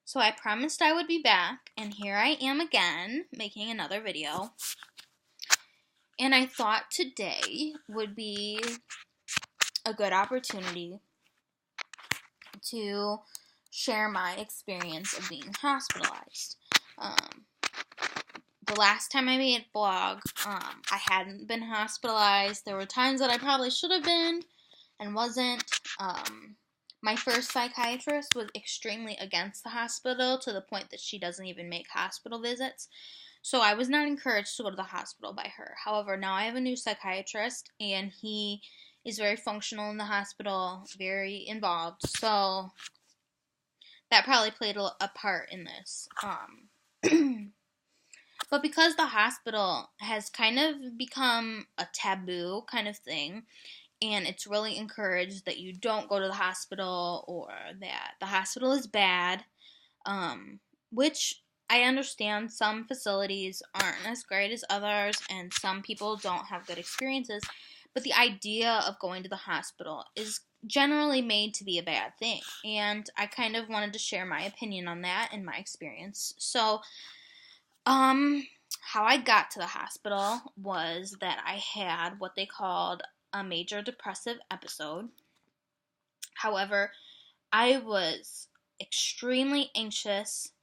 So I promised I would be back, and here I am again, making another video. And I thought today would be a good opportunity to share my experience of being hospitalized. The last time I made a vlog, I hadn't been hospitalized. There were times that I probably should have been and wasn't. My first psychiatrist was extremely against the hospital to the point that she doesn't even make hospital visits. So I was not encouraged to go to the hospital by her. However, now I have a new psychiatrist, and he is very functional in the hospital, very involved. So that probably played a part in this. But because the hospital has kind of become a taboo kind of thing, and it's really encouraged that you don't go to the hospital or that the hospital is bad, which I understand some facilities aren't as great as others and some people don't have good experiences, but the idea of going to the hospital is generally made to be a bad thing, and I kind of wanted to share my opinion on that and my experience. So, how I got to the hospital was that I had what they called a major depressive episode. However, I was extremely anxious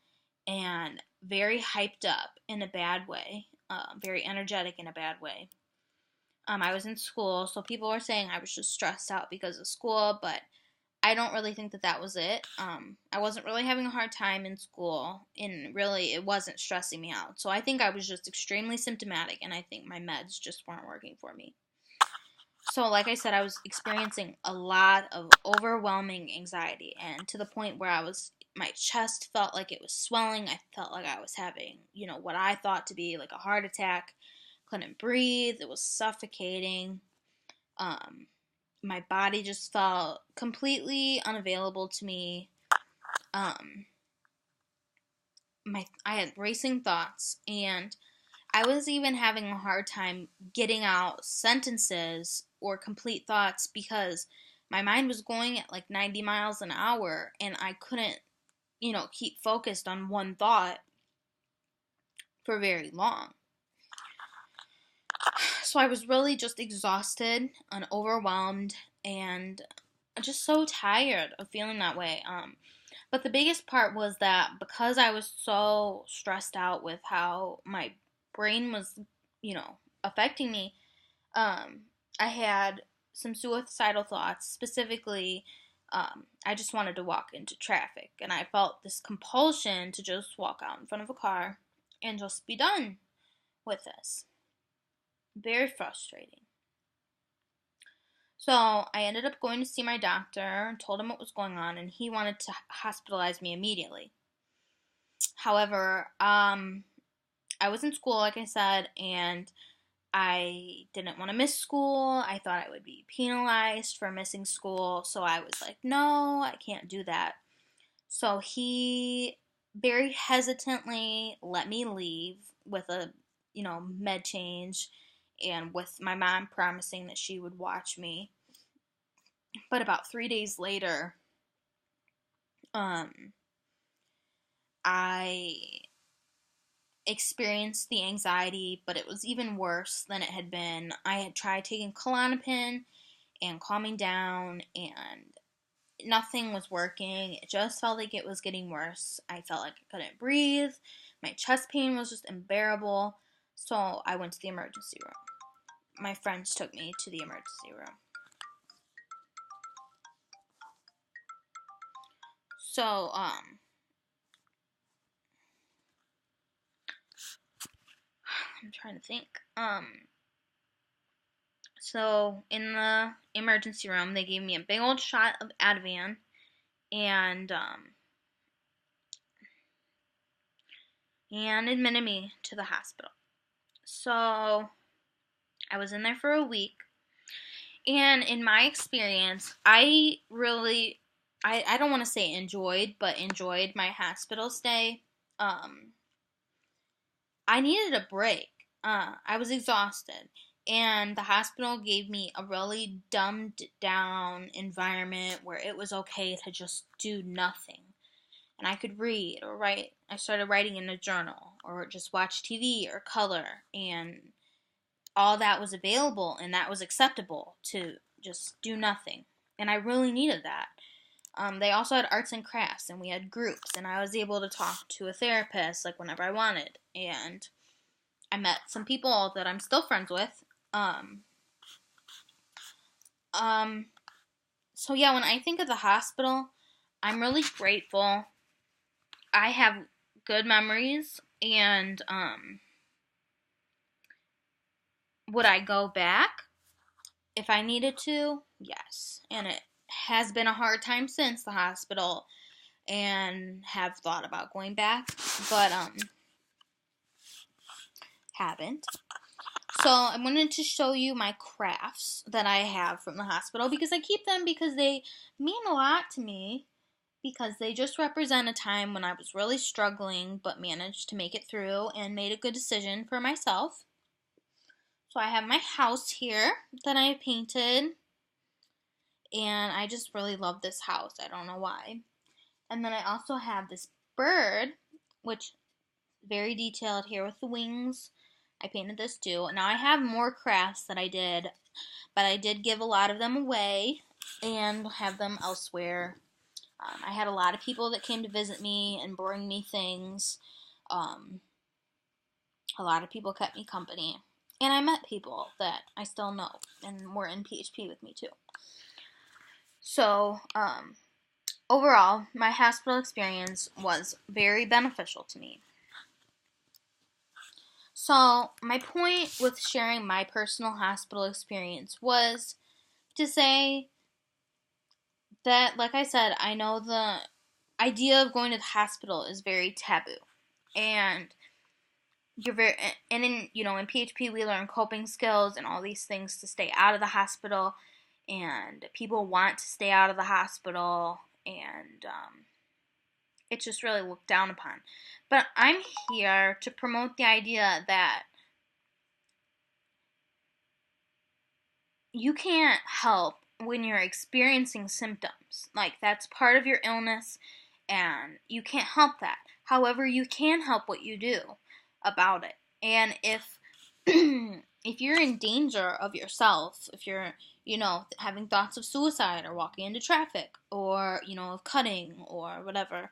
and very hyped up in a bad way, very energetic in a bad way. I was in school, so people were saying I was just stressed out because of school, but I don't really think that that was it. I wasn't really having a hard time in school, and really it wasn't stressing me out. So I think I was just extremely symptomatic, and I think my meds just weren't working for me. So, like I said, I was experiencing a lot of overwhelming anxiety, and to the point where my chest felt like it was swelling. I felt like I was having, what I thought to be like a heart attack. Couldn't breathe. It was suffocating. My body just felt completely unavailable to me. I had racing thoughts, and I was even having a hard time getting out sentences or complete thoughts because my mind was going at like 90 miles an hour, and I couldn't, keep focused on one thought for very long. So I was really just exhausted and overwhelmed and just so tired of feeling that way. But the biggest part was that because I was so stressed out with how my brain was, affecting me, I had some suicidal thoughts. Specifically, I just wanted to walk into traffic, and I felt this compulsion to just walk out in front of a car and just be done with this. Very frustrating. So I ended up going to see my doctor, told him what was going on, and he wanted to hospitalize me immediately. However, I was in school, like I said, and I didn't want to miss school. I thought I would be penalized for missing school, so I was like, no, I can't do that. So he very hesitantly let me leave with a, med change, and with my mom promising that she would watch me. But about 3 days later, I experienced the anxiety, but it was even worse than it had been. I had tried taking Klonopin and calming down, and nothing was working. It just felt like it was getting worse. I felt like I couldn't breathe. My chest pain was just unbearable. So I went to the emergency room. My friends took me to the emergency room. So, I'm trying to think. So in the emergency room, they gave me a big old shot of Ativan, and admitted me to the hospital. So I was in there for a week, and in my experience, I really, I don't want to say enjoyed my hospital stay. I needed a break. I was exhausted, and the hospital gave me a really dumbed down environment where it was okay to just do nothing. and I could read or write. I started writing in a journal or just watch TV or color, and all that was available and that was acceptable to just do nothing. And I really needed that. They also had arts and crafts, and we had groups, and I was able to talk to a therapist like whenever I wanted. And I met some people that I'm still friends with. So yeah, when I think of the hospital, I'm really grateful. I have good memories, and would I go back if I needed to? Yes. And it has been a hard time since the hospital, and have thought about going back, but haven't. So I wanted to show you my crafts that I have from the hospital, because I keep them because they mean a lot to me, because they just represent a time when I was really struggling but managed to make it through and made a good decision for myself. So I have my house here that I painted, and I just really love this house. I don't know why. And then I also have this bird, which very detailed here with the wings. I painted this too. Now I have more crafts that I did, but I did give a lot of them away and have them elsewhere. I had a lot of people that came to visit me and bring me things. A lot of people kept me company. And I met people that I still know and were in PHP with me too. So, overall, my hospital experience was very beneficial to me. So, my point with sharing my personal hospital experience was to say that, like I said, I know the idea of going to the hospital is very taboo. And in PHP we learn coping skills and all these things to stay out of the hospital, and people want to stay out of the hospital, and it's just really looked down upon. But I'm here to promote the idea that you can't help when you're experiencing symptoms. Like, that's part of your illness, and you can't help that. However, you can help what you do about it. And if if you're in danger of yourself, if you're, having thoughts of suicide or walking into traffic or, of cutting or whatever,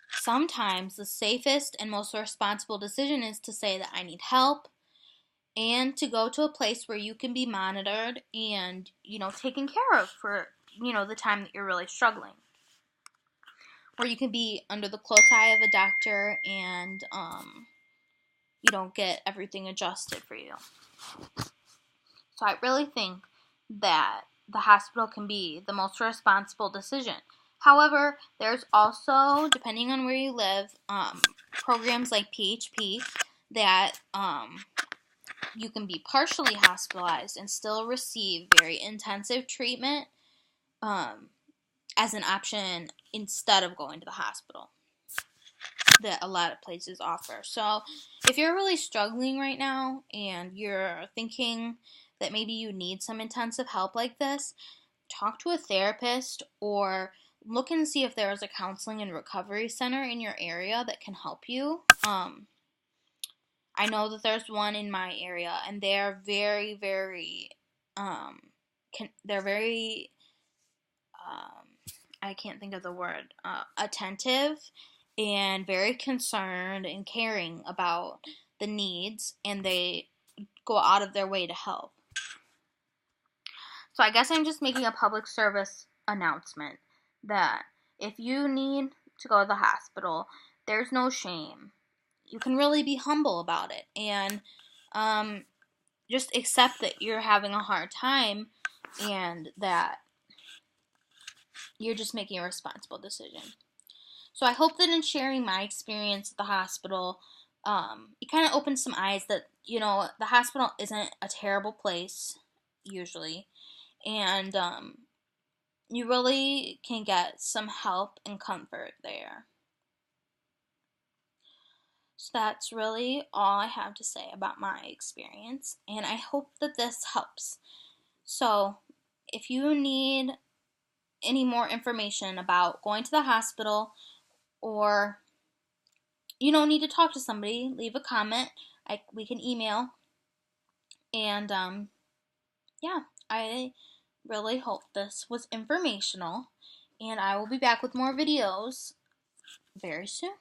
sometimes the safest and most responsible decision is to say that I need help, and to go to a place where you can be monitored and, taken care of for, the time that you're really struggling. Where you can be under the close eye of a doctor, and get everything adjusted for you. So I really think that the hospital can be the most responsible decision. However, there's also, depending on where you live, programs like PHP that you can be partially hospitalized and still receive very intensive treatment as an option instead of going to the hospital, that a lot of places offer. So if you're really struggling right now and you're thinking that maybe you need some intensive help like this, talk to a therapist or look and see if there's a counseling and recovery center in your area that can help you. I know that there's one in my area, and they're very, very, they're very, I can't think of the word, attentive and very concerned and caring about the needs, and they go out of their way to help. So I guess I'm just making a public service announcement that if you need to go to the hospital, there's no shame. You can really be humble about it, and just accept that you're having a hard time and that you're just making a responsible decision. So I hope that in sharing my experience at the hospital, it kind of opens some eyes that, the hospital isn't a terrible place, usually, and you really can get some help and comfort there. So that's really all I have to say about my experience, and I hope that this helps. So if you need any more information about going to the hospital, or you don't need to talk to somebody, leave a comment. We can email. And yeah, I really hope this was informational. And I will be back with more videos very soon.